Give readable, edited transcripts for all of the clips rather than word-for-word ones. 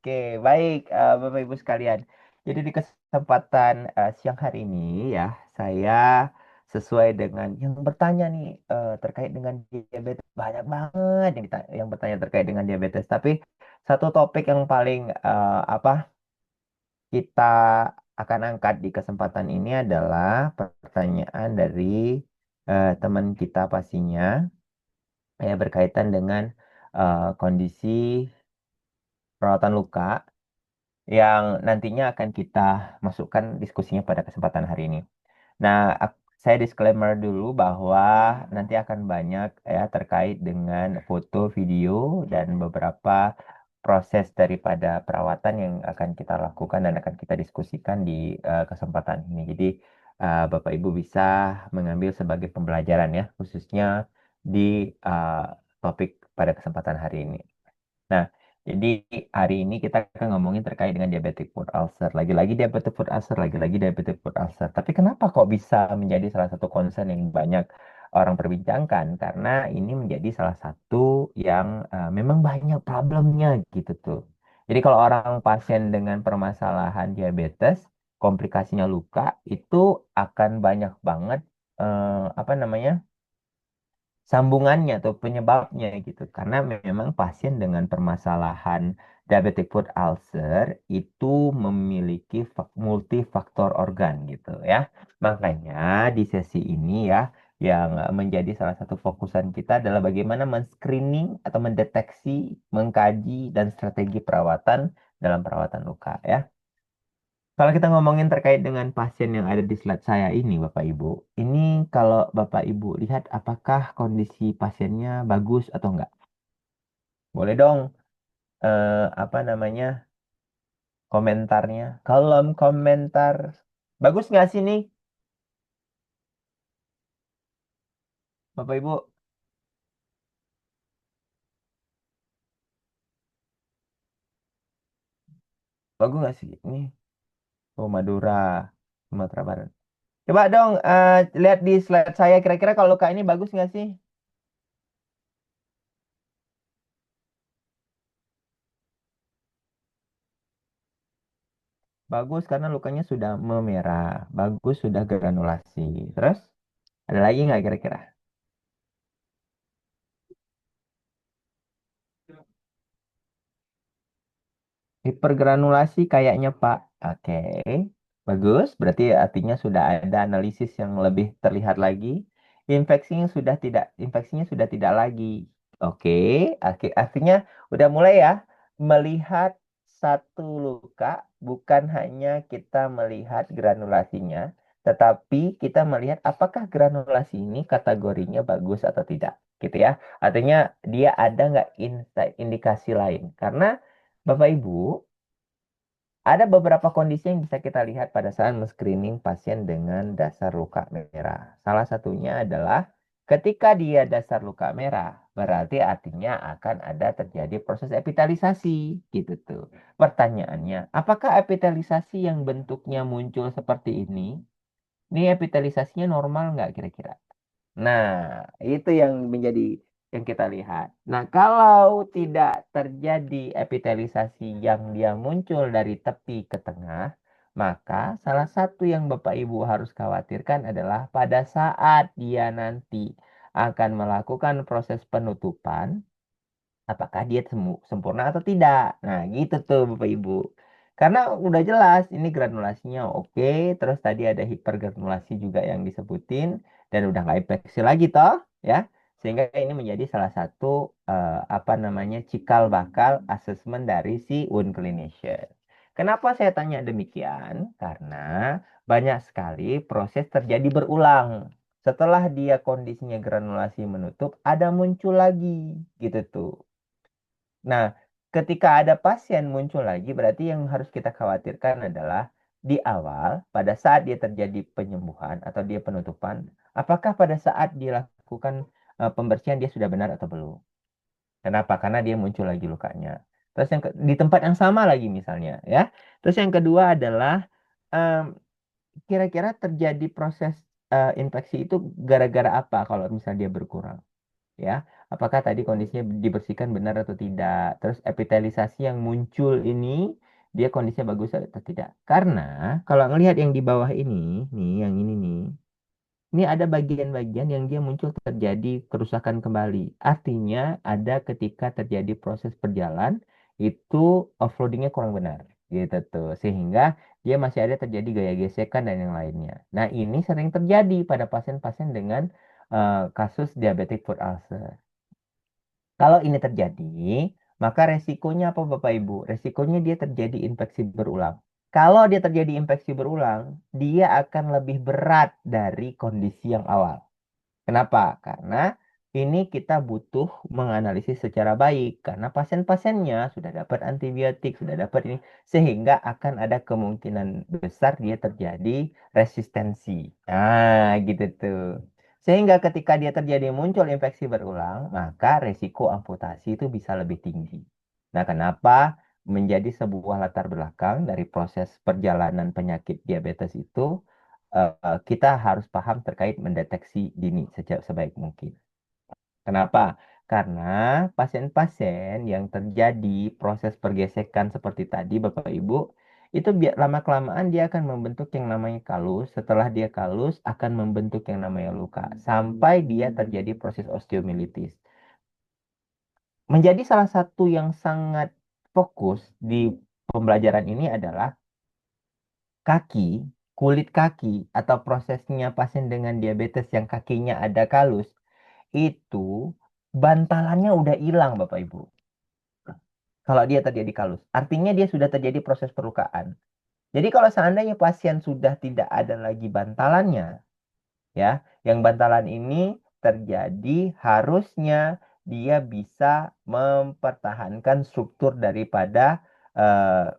Oke, baik, Bapak Ibu sekalian. Jadi di kesempatan siang hari ini ya, saya sesuai dengan yang bertanya nih terkait dengan diabetes banyak banget yang bertanya terkait dengan diabetes. Tapi satu topik yang paling apa kita akan angkat di kesempatan ini adalah pertanyaan dari teman kita pastinya ya berkaitan dengan kondisi perawatan luka yang nantinya akan kita masukkan diskusinya pada kesempatan hari ini. Nah, saya disclaimer dulu bahwa nanti akan banyak ya terkait dengan foto, video, dan beberapa proses daripada perawatan yang akan kita lakukan dan akan kita diskusikan di kesempatan ini. Jadi, Bapak Ibu bisa mengambil sebagai pembelajaran ya, khususnya di uh, topik pada kesempatan hari ini. Nah, jadi hari ini kita akan ngomongin terkait dengan diabetic foot ulcer. Lagi-lagi diabetic foot ulcer, lagi-lagi diabetic foot ulcer. Tapi kenapa kok bisa menjadi salah satu concern yang banyak orang perbincangkan? Karena ini menjadi salah satu yang memang banyak problemnya gitu tuh. Jadi kalau orang pasien dengan permasalahan diabetes, komplikasinya luka, itu akan banyak banget apa namanya? Sambungannya atau penyebabnya gitu. Karena memang pasien dengan permasalahan diabetic foot ulcer itu memiliki multifaktor organ gitu ya. Makanya di sesi ini ya yang menjadi salah satu fokusan kita adalah bagaimana men-screening atau mendeteksi, mengkaji dan strategi perawatan dalam perawatan luka ya. Kalau kita ngomongin terkait dengan pasien yang ada di slide saya ini, Bapak Ibu, ini kalau Bapak Ibu lihat apakah kondisi pasiennya bagus atau enggak? Boleh dong, apa namanya, komentarnya. Kolom komentar. Bagus nggak sih nih, Bapak Ibu? Bagus nggak sih? Ini, oh Madura, Sumatera Barat. Coba dong, lihat di slide saya, kira-kira kalau luka ini bagus nggak sih? Bagus karena lukanya sudah memerah. Bagus sudah granulasi. Terus, ada lagi nggak kira-kira? Hipergranulasi kayaknya Pak. Oke, bagus. Berarti artinya sudah ada analisis yang lebih terlihat lagi. Infeksinya sudah tidak lagi. Oke, artinya udah mulai ya melihat satu luka bukan hanya kita melihat granulasinya, tetapi kita melihat apakah granulasi ini kategorinya bagus atau tidak, gitu ya. Artinya dia ada nggak indikasi lain? Karena Bapak Ibu, ada beberapa kondisi yang bisa kita lihat pada saat men-screening pasien dengan dasar luka merah. Salah satunya adalah ketika dia dasar luka merah, berarti artinya akan ada terjadi proses epitalisasi, gitu tuh. Pertanyaannya, apakah epitalisasi yang bentuknya muncul seperti ini epitalisasinya normal nggak kira-kira? Nah, itu yang menjadi yang kita lihat. Nah, kalau tidak terjadi epitelisasi yang dia muncul dari tepi ke tengah, maka salah satu yang Bapak Ibu harus khawatirkan adalah pada saat dia nanti akan melakukan proses penutupan, apakah dia sempurna atau tidak. Nah, gitu tuh Bapak Ibu. Karena udah jelas ini granulasinya oke, terus tadi ada hipergranulasi juga yang disebutin dan udah nggak infeksi lagi toh, ya. Sehingga ini menjadi salah satu apa namanya cikal bakal asesmen dari si wound clinician. Kenapa saya tanya demikian? Karena banyak sekali proses terjadi berulang. Setelah dia kondisinya granulasi menutup, ada muncul lagi gitu tuh. Nah, ketika ada pasien muncul lagi, berarti yang harus kita khawatirkan adalah di awal, pada saat dia terjadi penyembuhan atau dia penutupan, apakah pada saat dilakukan pembersihan dia sudah benar atau belum? Kenapa? Karena dia muncul lagi lukanya. Terus di tempat yang sama lagi misalnya, ya. Terus yang kedua adalah em, kira-kira terjadi proses infeksi itu gara-gara apa kalau misalnya dia berkurang? ya. Apakah tadi kondisinya dibersihkan benar atau tidak? Terus epitelisasi yang muncul ini dia kondisinya bagus atau tidak? Karena kalau ngelihat yang di bawah ini, nih yang ini nih, ini ada bagian-bagian yang dia muncul terjadi kerusakan kembali. Artinya ada ketika terjadi proses berjalan itu offloadingnya kurang benar, gitu tuh. Sehingga dia masih ada terjadi gaya gesekan dan yang lainnya. Nah ini sering terjadi pada pasien-pasien dengan kasus diabetic foot ulcer. Kalau ini terjadi, maka resikonya apa Bapak Ibu? Resikonya dia terjadi infeksi berulang. Kalau dia terjadi infeksi berulang, dia akan lebih berat dari kondisi yang awal. Kenapa? Karena ini kita butuh menganalisis secara baik karena pasien-pasiennya sudah dapat antibiotik, sudah dapat ini sehingga akan ada kemungkinan besar dia terjadi resistensi. Nah, gitu tuh. Sehingga ketika dia terjadi muncul infeksi berulang, maka resiko amputasi itu bisa lebih tinggi. Nah, kenapa menjadi sebuah latar belakang dari proses perjalanan penyakit diabetes itu kita harus paham terkait mendeteksi dini sebaik mungkin. Kenapa? Karena pasien-pasien yang terjadi proses pergesekan seperti tadi, Bapak Ibu, itu biar lama-kelamaan dia akan membentuk yang namanya kalus. Setelah dia kalus, akan membentuk yang namanya luka. Sampai dia terjadi proses osteomilitis. Menjadi salah satu yang sangat fokus di pembelajaran ini adalah kaki, kulit kaki, atau prosesnya pasien dengan diabetes yang kakinya ada kalus, itu bantalannya udah hilang, Bapak Ibu. Kalau dia terjadi kalus, artinya dia sudah terjadi proses pelukaan. Jadi kalau seandainya pasien sudah tidak ada lagi bantalannya, ya, yang bantalan ini terjadi harusnya dia bisa mempertahankan struktur daripada eh,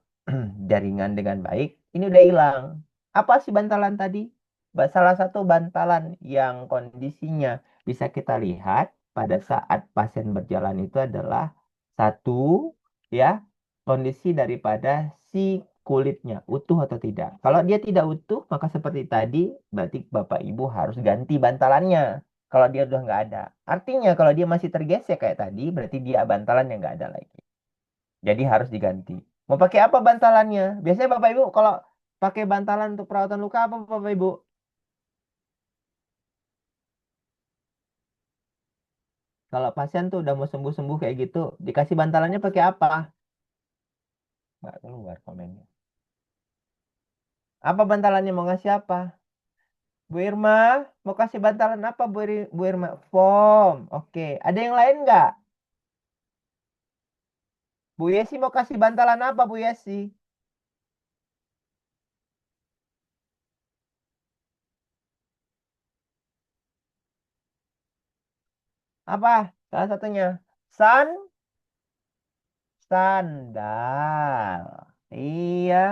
jaringan dengan baik. Ini udah hilang. Apa sih bantalan tadi? Salah satu bantalan yang kondisinya bisa kita lihat pada saat pasien berjalan itu adalah satu, ya, kondisi daripada si kulitnya utuh atau tidak. Kalau dia tidak utuh, maka seperti tadi, berarti Bapak Ibu harus ganti bantalannya. Kalau dia udah nggak ada. Artinya kalau dia masih tergesek kayak tadi, berarti dia bantalan yang nggak ada lagi. Jadi harus diganti. Mau pakai apa bantalannya? Biasanya Bapak Ibu kalau pakai bantalan untuk perawatan luka apa Bapak Ibu? Kalau pasien tuh udah mau sembuh-sembuh kayak gitu, dikasih bantalannya pakai apa? Nggak keluar komennya. Apa bantalannya mau ngasih apa? Bu Irma, mau kasih bantalan apa Bu Irma? Foam. Oke. Ada yang lain nggak? Bu Yesi mau kasih bantalan apa Bu Yesi? Apa? Salah satunya. Sun, sandal. Iya,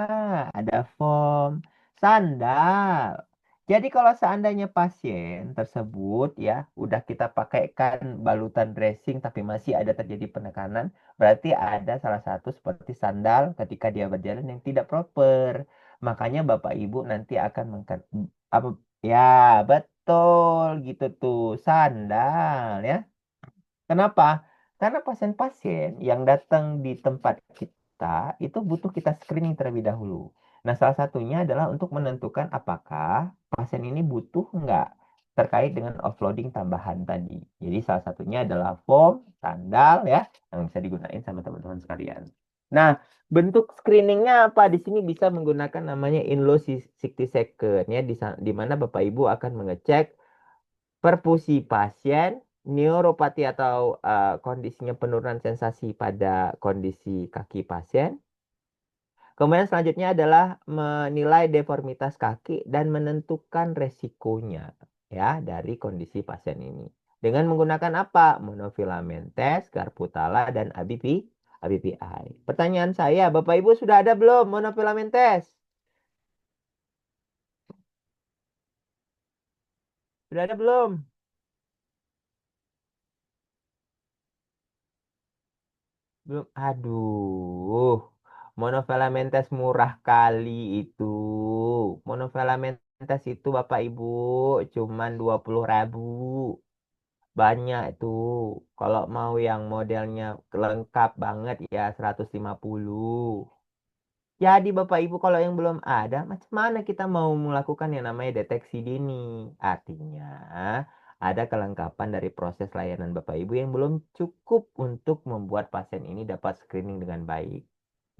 ada foam. Sandal. Jadi kalau seandainya pasien tersebut ya udah kita pakaikan balutan dressing tapi masih ada terjadi penekanan, berarti ada salah satu seperti sandal ketika dia berjalan yang tidak proper. Makanya Bapak Ibu nanti akan apa ya betul gitu tuh sandal ya. Kenapa? Karena pasien-pasien yang datang di tempat kita itu butuh kita screening terlebih dahulu. Nah, salah satunya adalah untuk menentukan apakah pasien ini butuh nggak terkait dengan offloading tambahan tadi. Jadi salah satunya adalah foam, sandal ya, yang bisa digunakan sama teman-teman sekalian. Nah, bentuk screeningnya apa? Di sini bisa menggunakan namanya Inlo 60 second ya, di mana Bapak Ibu akan mengecek perfusi pasien, neuropati atau kondisinya penurunan sensasi pada kondisi kaki pasien. Kemudian selanjutnya adalah menilai deformitas kaki dan menentukan resikonya ya dari kondisi pasien ini. Dengan menggunakan apa? Monofilament test, Karputala, dan ABPI. Pertanyaan saya, Bapak Ibu sudah ada belum monofilament test? Sudah ada belum? Belum. Aduh, monofilamentes murah kali itu. Monofilamentes itu Bapak Ibu cuman 20.000. Banyak itu. Kalau mau yang modelnya lengkap banget ya 150. Jadi Bapak Ibu kalau yang belum ada, macam mana kita mau melakukan yang namanya deteksi dini? Artinya ada kelengkapan dari proses layanan Bapak Ibu yang belum cukup untuk membuat pasien ini dapat screening dengan baik.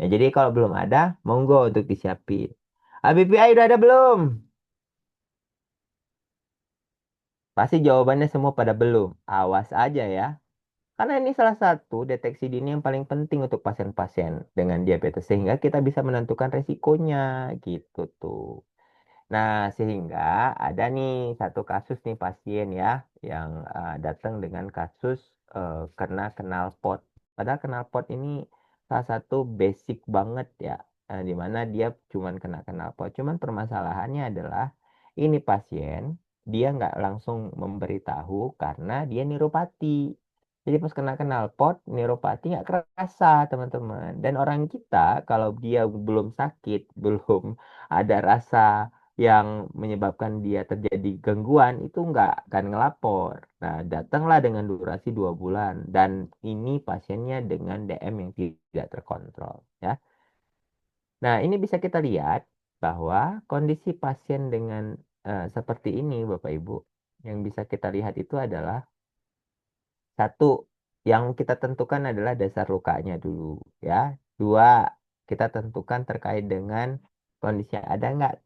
Ya, jadi kalau belum ada, monggo untuk disiapin. BPI udah ada belum? Pasti jawabannya semua pada belum. Awas aja ya. Karena ini salah satu deteksi dini yang paling penting untuk pasien-pasien dengan diabetes. Sehingga kita bisa menentukan resikonya gitu tuh. Nah, sehingga ada nih satu kasus nih pasien ya yang datang dengan kasus kena knalpot. Padahal knalpot ini salah satu basic banget ya, di mana dia cuman kena knalpot. Cuman permasalahannya adalah ini pasien dia nggak langsung memberitahu karena dia niropati. Jadi pas kena knalpot, niropati nggak kerasa teman-teman. Dan orang kita kalau dia belum sakit, belum ada rasa yang menyebabkan dia terjadi gangguan itu nggak akan ngelapor. Nah, datanglah dengan durasi 2 bulan dan ini pasiennya dengan DM yang tidak terkontrol ya. Nah, ini bisa kita lihat bahwa kondisi pasien dengan seperti ini Bapak Ibu yang bisa kita lihat itu adalah satu, yang kita tentukan adalah dasar lukanya dulu, ya. Dua, kita tentukan terkait dengan kondisi ada nggak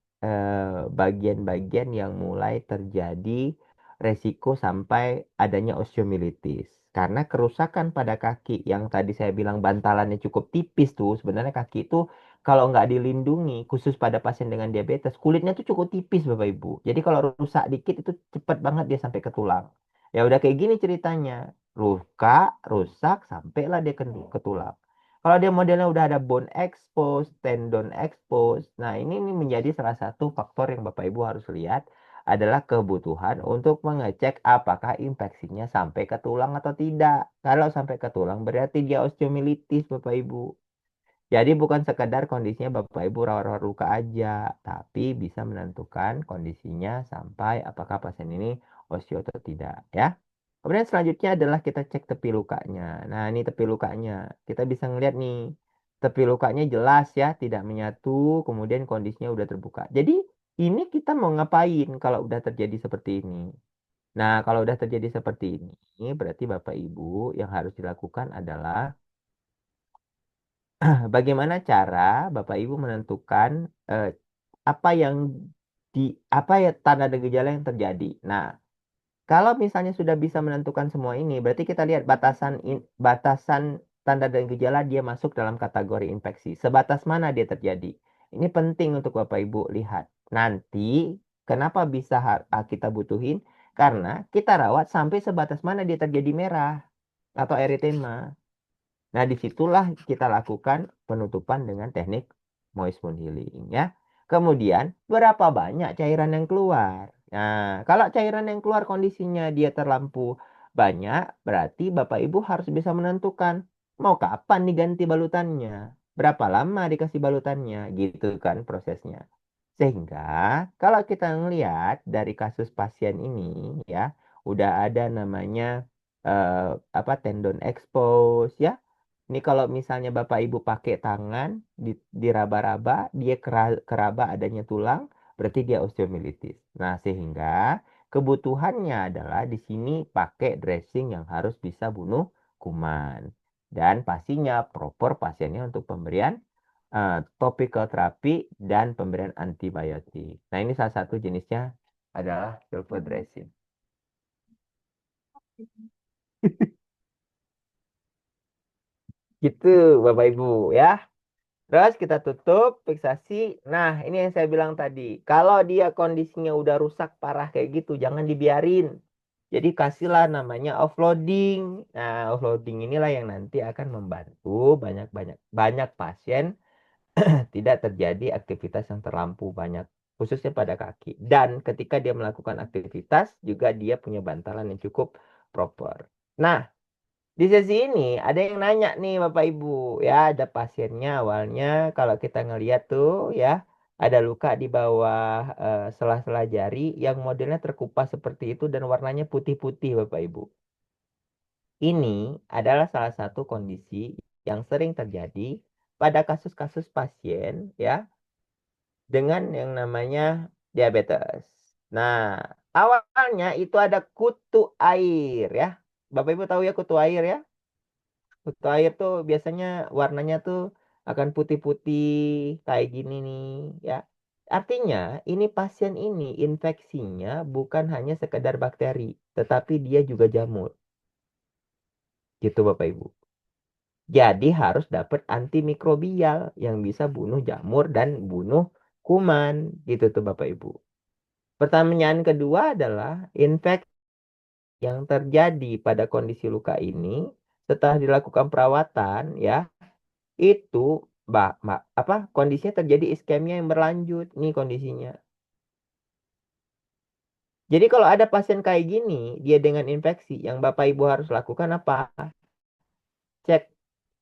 bagian-bagian yang mulai terjadi resiko sampai adanya osteomilitis. Karena kerusakan pada kaki yang tadi saya bilang bantalannya cukup tipis tuh, sebenarnya kaki itu kalau nggak dilindungi, khusus pada pasien dengan diabetes, kulitnya tuh cukup tipis Bapak Ibu. Jadi kalau rusak dikit itu cepat banget dia sampai ke tulang. Ya udah kayak gini ceritanya. Luka, rusak, sampailah dia ke tulang. Kalau dia modelnya udah ada bone expose, tendon expose, nah ini menjadi salah satu faktor yang Bapak Ibu harus lihat adalah kebutuhan untuk mengecek apakah infeksinya sampai ke tulang atau tidak. Kalau sampai ke tulang berarti dia osteomilitis Bapak Ibu. Jadi bukan sekadar kondisinya Bapak Ibu rawat-rawat luka aja, tapi bisa menentukan kondisinya sampai apakah pasien ini osteo atau tidak ya. Kemudian selanjutnya adalah kita cek tepi lukanya. Nah, ini tepi lukanya. Kita bisa ngeliat nih, tepi lukanya jelas ya, tidak menyatu, kemudian kondisinya udah terbuka. Jadi ini kita mau ngapain kalau udah terjadi seperti ini? Nah, kalau udah terjadi seperti ini, berarti Bapak Ibu yang harus dilakukan adalah bagaimana cara Bapak Ibu menentukan eh, apa yang di apa ya tanda dan gejala yang terjadi. Nah, kalau misalnya sudah bisa menentukan semua ini, berarti kita lihat batasan tanda dan gejala dia masuk dalam kategori infeksi. Sebatas mana dia terjadi? Ini penting untuk Bapak Ibu lihat. Nanti kenapa bisa kita butuhin? Karena kita rawat sampai sebatas mana dia terjadi merah atau eritema. Nah, disitulah kita lakukan penutupan dengan teknik moist wound healing ya. Kemudian, berapa banyak cairan yang keluar? Nah, kalau cairan yang keluar kondisinya dia terlampau banyak, berarti Bapak Ibu harus bisa menentukan mau kapan diganti balutannya, berapa lama dikasih balutannya, gitu kan prosesnya. Sehingga kalau kita ngelihat dari kasus pasien ini ya, udah ada namanya apa tendon expose ya. Ini kalau misalnya Bapak Ibu pakai tangan diraba-raba, dia keraba adanya tulang, berarti dia osteomilitis. Nah, sehingga kebutuhannya adalah di sini pakai dressing yang harus bisa bunuh kuman. Dan pastinya proper pasiennya untuk pemberian topical terapi dan pemberian antibiotik. Nah, ini salah satu jenisnya adalah sulfur dressing. Gitu, Bapak Ibu ya. Terus kita tutup fiksasi. Nah, ini yang saya bilang tadi. Kalau dia kondisinya udah rusak parah kayak gitu, jangan dibiarin. Jadi kasihlah namanya offloading. Nah, offloading inilah yang nanti akan membantu banyak-banyak banyak pasien tidak terjadi aktivitas yang terlampau banyak, khususnya pada kaki. Dan ketika dia melakukan aktivitas, juga dia punya bantalan yang cukup proper. Nah, di sesi ini ada yang nanya nih Bapak Ibu, ya ada pasiennya awalnya kalau kita ngeliat tuh ya ada luka di bawah sela-sela jari yang modelnya terkupas seperti itu dan warnanya putih-putih, Bapak Ibu. Ini adalah salah satu kondisi yang sering terjadi pada kasus-kasus pasien ya dengan yang namanya diabetes. Nah, awalnya itu ada kutu air ya. Bapak Ibu tahu ya kutu air ya? Kutu air tuh biasanya warnanya tuh akan putih-putih kayak gini nih ya. Artinya ini pasien ini infeksinya bukan hanya sekedar bakteri, tetapi dia juga jamur. Gitu Bapak Ibu. Jadi harus dapat antimikrobial yang bisa bunuh jamur dan bunuh kuman. Gitu tuh Bapak Ibu. Pertanyaan kedua adalah infeksi yang terjadi pada kondisi luka ini setelah dilakukan perawatan ya itu apa kondisinya terjadi iskemia yang berlanjut nih kondisinya. Jadi kalau ada pasien kayak gini, dia dengan infeksi, yang Bapak Ibu harus lakukan apa? Cek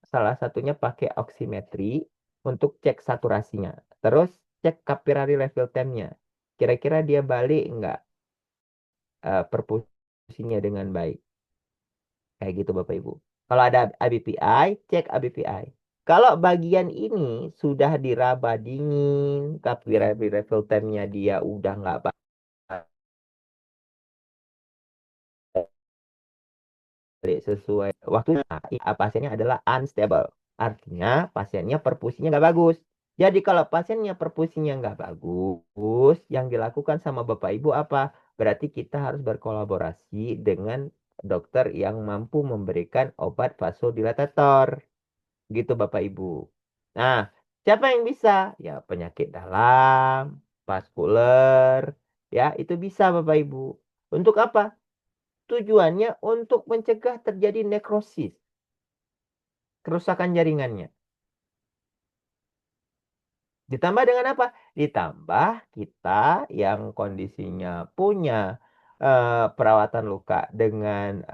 salah satunya pakai oximetry untuk cek saturasinya. Terus cek capillary level temp-nya. Kira-kira dia balik nggak perfusinya dengan baik. Kayak gitu Bapak Ibu. Kalau ada ABPI, cek ABPI. Kalau bagian ini sudah diraba dingin, capillary level temp-nya dia udah nggak balik sesuai waktunya, pasiennya adalah unstable. Artinya pasiennya perfusinya nggak bagus. Jadi kalau pasiennya perfusinya nggak bagus, yang dilakukan sama Bapak Ibu apa? Berarti kita harus berkolaborasi dengan dokter yang mampu memberikan obat vasodilatator. Gitu Bapak Ibu. Nah, siapa yang bisa? Ya penyakit dalam, vaskuler, ya itu bisa Bapak Ibu. Untuk apa? Tujuannya untuk mencegah terjadi nekrosis, kerusakan jaringannya. Ditambah dengan apa? Ditambah kita yang kondisinya punya perawatan luka dengan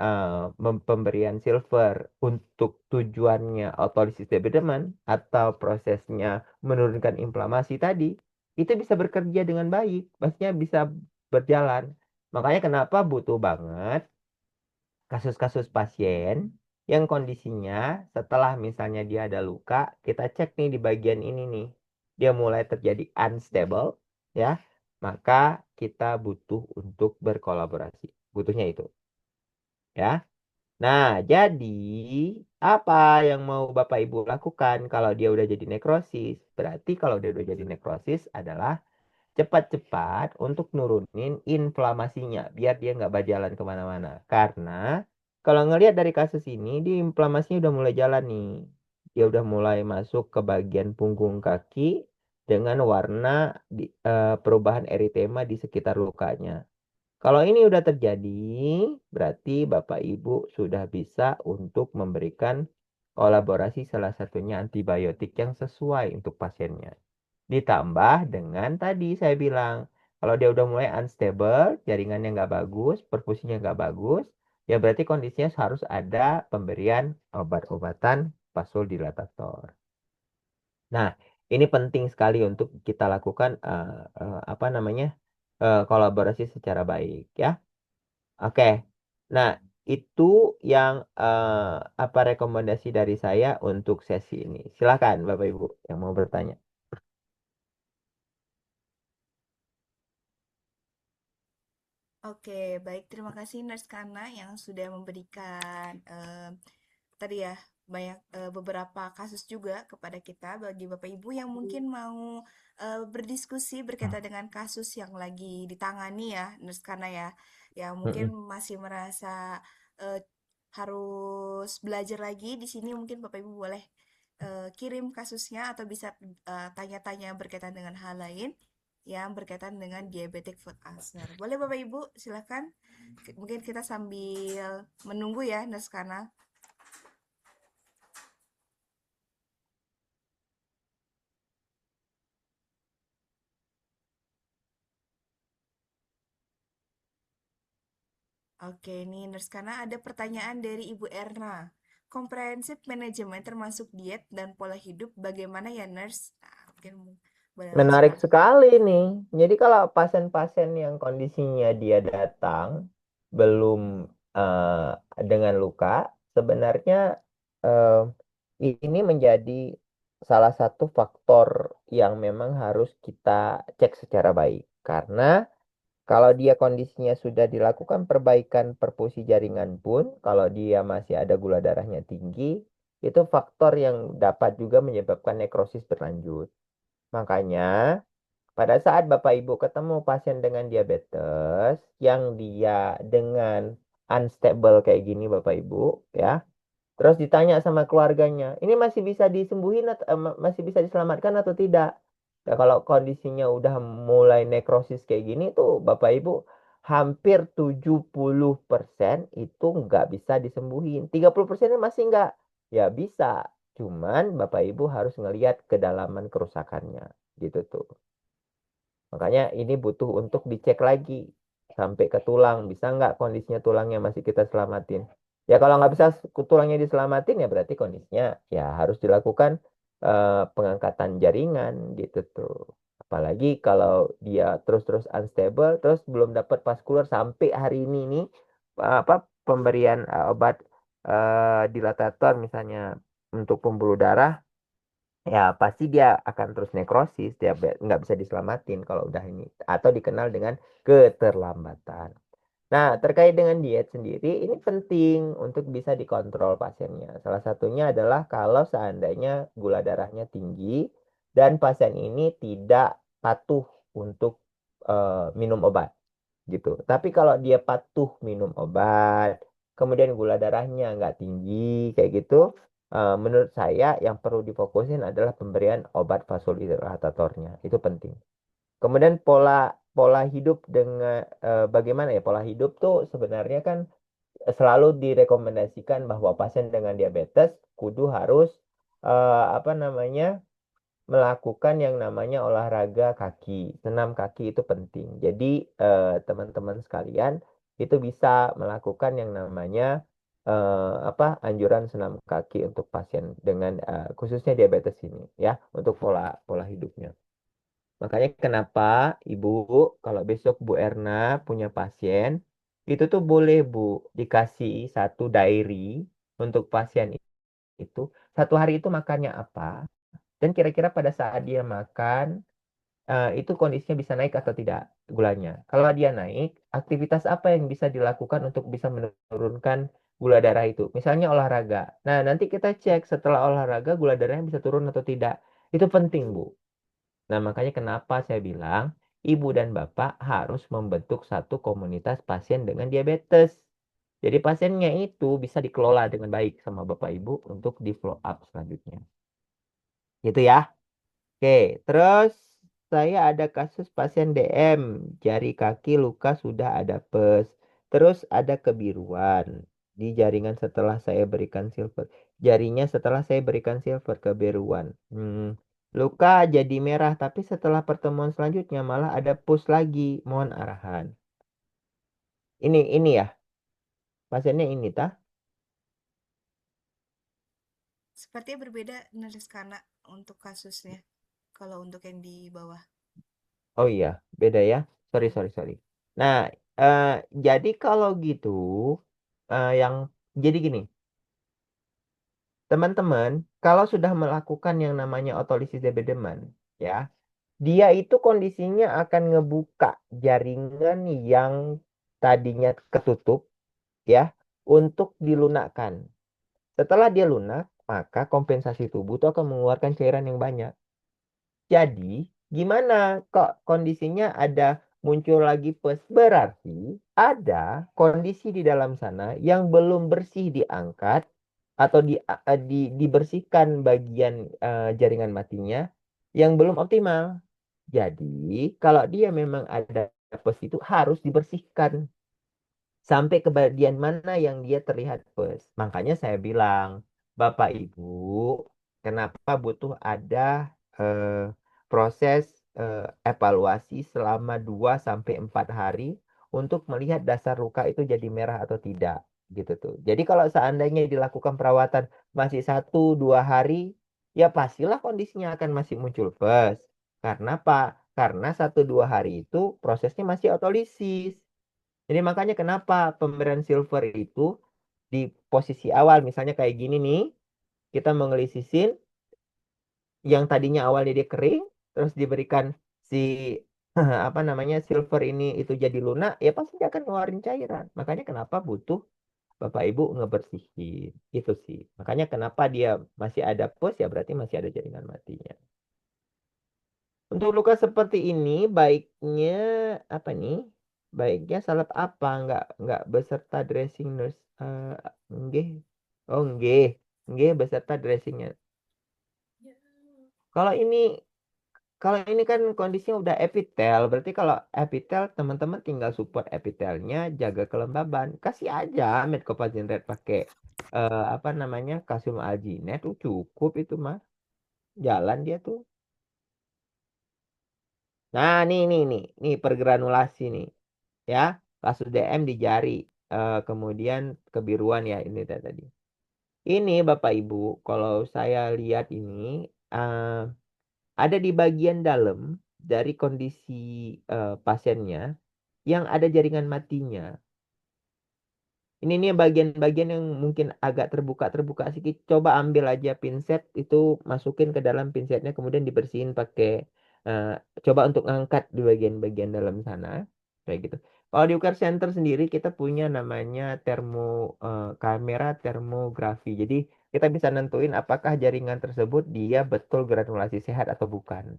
pemberian silver untuk tujuannya autolysis debridement atau prosesnya menurunkan inflamasi tadi, itu bisa bekerja dengan baik, maksudnya bisa berjalan. Makanya kenapa butuh banget kasus-kasus pasien yang kondisinya setelah misalnya dia ada luka, kita cek nih di bagian ini nih. Dia mulai terjadi unstable, ya. Maka kita butuh untuk berkolaborasi. Butuhnya itu, ya. Nah, jadi apa yang mau Bapak Ibu lakukan kalau dia udah jadi nekrosis? Berarti kalau dia udah jadi nekrosis adalah cepat-cepat untuk nurunin inflamasinya biar dia nggak berjalan kemana-mana. Karena kalau ngelihat dari kasus ini, dia inflamasinya udah mulai jalan nih. Dia udah mulai masuk ke bagian punggung kaki dengan warna perubahan eritema di sekitar lukanya. Kalau ini udah terjadi, berarti Bapak Ibu sudah bisa untuk memberikan kolaborasi salah satunya antibiotik yang sesuai untuk pasiennya. Ditambah dengan tadi saya bilang, kalau dia udah mulai unstable, jaringannya nggak bagus, perfusinya nggak bagus, ya berarti kondisinya harus ada pemberian obat-obatan vasodilatator. Nah, ini penting sekali untuk kita lakukan apa namanya kolaborasi secara baik ya. Oke, nah itu yang apa rekomendasi dari saya untuk sesi ini. Silakan Bapak Ibu yang mau bertanya. Oke, baik. Terima kasih Nurse Kana yang sudah memberikan tadi ya banyak beberapa kasus juga kepada kita bagi Bapak Ibu yang mungkin mau berdiskusi berkaitan dengan kasus yang lagi ditangani ya, Nurse Kana ya. Ya mungkin Mm-mm. masih merasa eh, harus belajar lagi di sini mungkin Bapak Ibu boleh kirim kasusnya atau bisa tanya-tanya berkaitan dengan hal lain yang berkaitan dengan diabetic foot ulcer. Boleh Bapak Ibu, silakan. Mungkin kita sambil menunggu ya, Nurse. Oke, nih Nurse, karena ada pertanyaan dari Ibu Erna. Comprehensive management termasuk diet dan pola hidup bagaimana ya Nurse? Nah, mungkin Menarik Menarik sekali. sekali nih. Jadi kalau pasien-pasien yang kondisinya dia datang belum dengan luka, sebenarnya eh, ini menjadi salah satu faktor yang memang harus kita cek secara baik. Karena kalau dia kondisinya sudah dilakukan perbaikan perfusi jaringan pun, kalau dia masih ada gula darahnya tinggi, itu faktor yang dapat juga menyebabkan nekrosis berlanjut. Makanya pada saat Bapak Ibu ketemu pasien dengan diabetes yang dia dengan unstable kayak gini Bapak Ibu ya, terus ditanya sama keluarganya, ini masih bisa disembuhin atau masih bisa diselamatkan atau tidak? Ya kalau kondisinya udah mulai nekrosis kayak gini tuh Bapak Ibu hampir 70% itu nggak bisa disembuhin. 30% masih nggak. Ya bisa. Cuman Bapak Ibu harus ngelihat kedalaman kerusakannya. Gitu tuh. Makanya ini butuh untuk dicek lagi sampai ke tulang. Bisa nggak kondisinya tulangnya masih kita selamatin? Ya kalau nggak bisa tulangnya diselamatin ya berarti kondisinya ya harus dilakukan pengangkatan jaringan gitu tuh. Apalagi kalau dia terus-terus unstable, terus belum dapat vaskular sampai hari ini nih apa pemberian obat dilatator misalnya untuk pembuluh darah. Ya, pasti dia akan terus nekrosis, dia nggak bisa diselamatin kalau udah ini. Atau dikenal dengan keterlambatan. Nah, terkait dengan diet sendiri, ini penting untuk bisa dikontrol pasiennya. Salah satunya adalah kalau seandainya gula darahnya tinggi dan pasien ini tidak patuh untuk minum obat gitu. Tapi kalau dia patuh minum obat, kemudian gula darahnya nggak tinggi kayak gitu, menurut saya yang perlu difokusin adalah pemberian obat vasodilatatornya. Itu penting. Kemudian pola pola hidup dengan bagaimana ya pola hidup tuh sebenarnya kan selalu direkomendasikan bahwa pasien dengan diabetes kudu harus apa namanya melakukan yang namanya olahraga kaki. Senam kaki itu penting. Jadi teman-teman sekalian itu bisa melakukan yang namanya apa anjuran senam kaki untuk pasien dengan khususnya diabetes ini ya untuk pola pola hidupnya. Makanya kenapa Ibu kalau besok Bu Erna punya pasien itu tuh boleh Bu dikasih satu diary untuk pasien itu satu hari itu makannya apa dan kira-kira pada saat dia makan itu kondisinya bisa naik atau tidak gulanya. Kalau dia naik, aktivitas apa yang bisa dilakukan untuk bisa menurunkan gula darah itu? Misalnya olahraga. Nah, nanti kita cek setelah olahraga gula darahnya bisa turun atau tidak. Itu penting, Bu. Nah, makanya kenapa saya bilang ibu dan bapak harus membentuk satu komunitas pasien dengan diabetes. Jadi pasiennya itu bisa dikelola dengan baik sama bapak ibu untuk di follow up selanjutnya. Gitu ya. Oke, terus saya ada kasus pasien DM, jari kaki luka sudah ada pes, terus ada kebiruan di jaringan setelah saya berikan silver. Jarinya setelah saya berikan silver kebiruan. Luka jadi merah, tapi setelah pertemuan selanjutnya malah ada pus lagi. Mohon arahan. Ini ya, pasiennya ini tah? Sepertinya berbeda Rizkana untuk kasusnya. Kalau untuk yang di bawah. Oh iya, beda ya. Sorry, sorry, sorry. Nah, eh, jadi kalau gitu, yang jadi gini. Teman-teman, kalau sudah melakukan yang namanya otolisis debedeman, ya, dia itu kondisinya akan ngebuka jaringan yang tadinya ketutup, ya, untuk dilunakkan. Setelah dia lunak, maka kompensasi tubuh itu akan mengeluarkan cairan yang banyak. Jadi, gimana kok kondisinya ada muncul lagi pes? Berarti ada kondisi di dalam sana yang belum bersih diangkat atau dibersihkan bagian jaringan matinya yang belum optimal. Jadi, kalau dia memang ada pes itu harus dibersihkan sampai ke bagian mana yang dia terlihat plus. Makanya saya bilang, Bapak Ibu, kenapa butuh ada eh, proses evaluasi selama 2 sampai 4 hari untuk melihat dasar luka itu jadi merah atau tidak gitu tuh. Jadi kalau seandainya dilakukan perawatan masih 1 2 hari, ya pastilah kondisinya akan masih muncul plus. Karena apa? Karena 1-2 hari itu prosesnya masih otolisis. Jadi makanya kenapa pemberian silver itu di posisi awal, misalnya kayak gini nih, kita mengelisisin yang tadinya awalnya dia kering, terus diberikan si apa namanya silver ini itu jadi lunak, ya pasti dia akan ngeluarin cairan. Makanya kenapa butuh Bapak Ibu ngebersihin. Itu sih. Makanya kenapa dia masih ada pus ya berarti masih ada jaringan matinya. Untuk luka seperti ini baiknya apa nih? Baiknya salep apa? Nggak beserta dressing nurse. Nggih. Oh nggih. Nggih beserta dressingnya. Kalau ini Kalau ini kan kondisinya udah epitel, berarti kalau epitel teman-teman tinggal support epitelnya, jaga kelembaban. Kasih aja Metcopazin Red pakai apa namanya kalsium alginate tuh cukup itu mah. Jalan dia tuh. Nah, nih pergranulasi nih, ya. Kasus DM di jari, kemudian kebiruan ya ini tadi. Ini Bapak Ibu, kalau saya lihat ini eh, ada di bagian dalam dari kondisi pasiennya yang ada jaringan matinya. Ini nih bagian-bagian yang mungkin agak terbuka-terbuka sedikit. Coba ambil aja pinset itu masukin ke dalam pinsetnya kemudian dibersihin pakai eh, coba untuk ngangkat di bagian-bagian dalam sana kayak gitu. Kalau di UKR Center sendiri kita punya namanya kamera termografi. Jadi kita bisa nentuin apakah jaringan tersebut dia betul granulasi sehat atau bukan.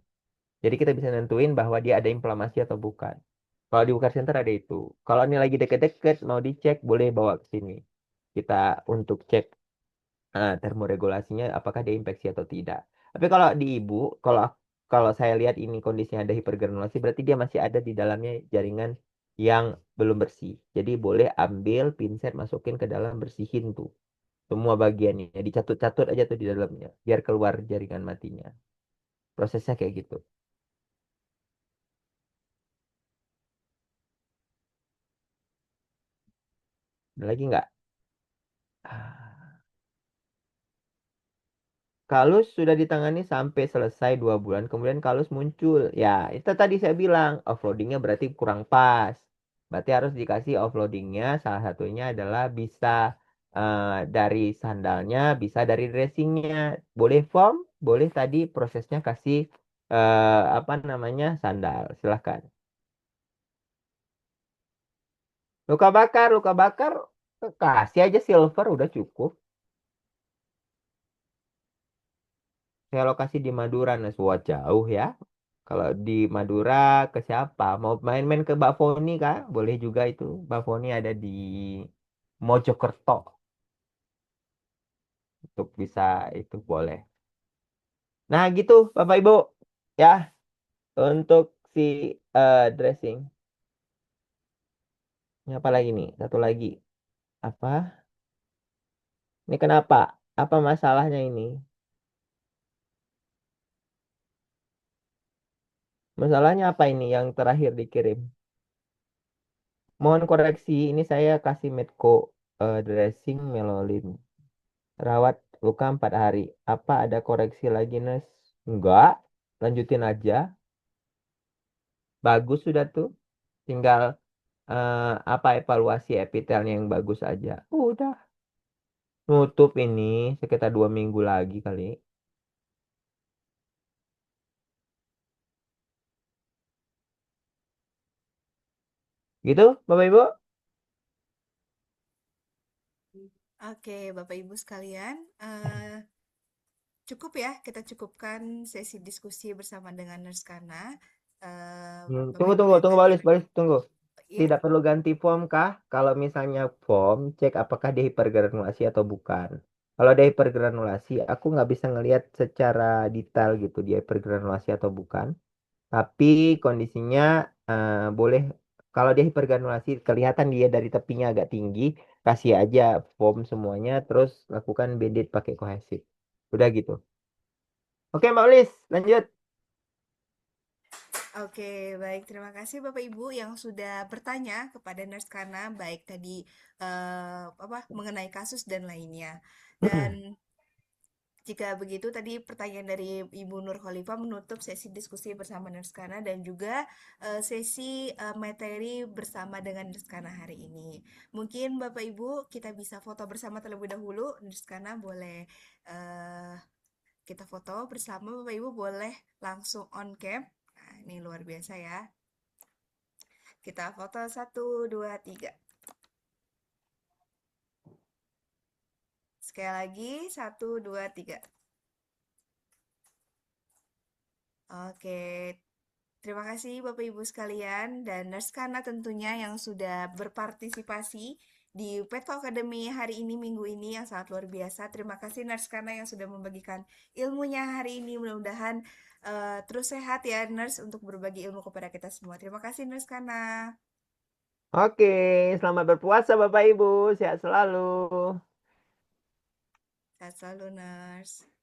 Jadi kita bisa nentuin bahwa dia ada inflamasi atau bukan. Kalau di Bukar Center ada itu. Kalau ini lagi deket-deket mau dicek boleh bawa ke sini. Kita untuk cek termoregulasinya apakah dia infeksi atau tidak. Tapi kalau di ibu, kalau kalau saya lihat ini kondisinya ada hipergranulasi berarti dia masih ada di dalamnya jaringan yang belum bersih. Jadi boleh ambil pinset masukin ke dalam bersihin tuh semua bagiannya. Dicatut-catut aja tuh di dalamnya biar keluar jaringan matinya. Prosesnya kayak gitu. Ada lagi nggak? Ah. Kalus sudah ditangani sampai selesai 2 bulan, kemudian kalus muncul. Ya, itu tadi saya bilang, offloadingnya berarti kurang pas. Berarti harus dikasih offloadingnya, salah satunya adalah bisa dari sandalnya, bisa dari dressingnya. Boleh foam, boleh tadi prosesnya kasih apa namanya sandal. Silahkan. Luka bakar, kasih aja silver udah cukup. Saya lokasi di Madura, nah wah jauh ya. Kalau di Madura ke siapa? Mau main-main ke Mbak Foni kah? Boleh juga itu. Mbak Foni ada di Mojokerto. Untuk bisa itu boleh. Nah gitu Bapak Ibu. Ya untuk si dressing. Ini apa lagi nih? Satu lagi. Apa? Ini kenapa? Apa masalahnya ini? Masalahnya apa ini yang terakhir dikirim? Mohon koreksi. Ini saya kasih Medco dressing melolin. Rawat luka 4 hari. Apa ada koreksi lagi, Nes? Enggak. Lanjutin aja. Bagus sudah tuh. Tinggal apa evaluasi epitelnya yang bagus aja. Udah. Nutup ini sekitar 2 minggu lagi kali. Gitu, Bapak Ibu? Oke, Bapak Ibu sekalian, cukup ya, kita cukupkan sesi diskusi bersama dengan Nurse Kana. Bapak Tunggu, Ibu tunggu, yang tunggu, tadi, Balis, tunggu. ya, Tidak perlu ganti form kah? Kalau misalnya form, cek apakah dia hipergranulasi atau bukan. Kalau dia hipergranulasi, aku nggak bisa ngelihat secara detail gitu dia hipergranulasi atau bukan. Tapi kondisinya boleh kalau dia hipergranulasi kelihatan dia dari tepinya agak tinggi, kasih aja foam semuanya terus lakukan bandit pakai kohesif. Udah gitu. Oke, Mbak Lis, lanjut. oke, baik. Terima kasih Bapak Ibu yang sudah bertanya kepada Nurse Kana, baik tadi apa mengenai kasus dan lainnya. Dan Jika begitu, tadi pertanyaan dari Ibu Nur Khalifah menutup sesi diskusi bersama Nerskana dan juga sesi materi bersama dengan Nerskana hari ini. Mungkin Bapak Ibu kita bisa foto bersama terlebih dahulu. Nerskana boleh eh, kita foto bersama. Bapak Ibu boleh langsung on cam. Nah, ini luar biasa ya. Kita foto satu, dua, tiga. Sekali lagi, satu, dua, tiga. Oke, terima kasih Bapak Ibu sekalian dan Narskana tentunya yang sudah berpartisipasi di Petco Academy hari ini, minggu ini yang sangat luar biasa. Terima kasih Narskana yang sudah membagikan ilmunya hari ini. Mudah-mudahan terus sehat ya Nurse untuk berbagi ilmu kepada kita semua. Terima kasih Narskana. Oke, selamat berpuasa Bapak Ibu, sehat selalu. Sehat selalu Nurse.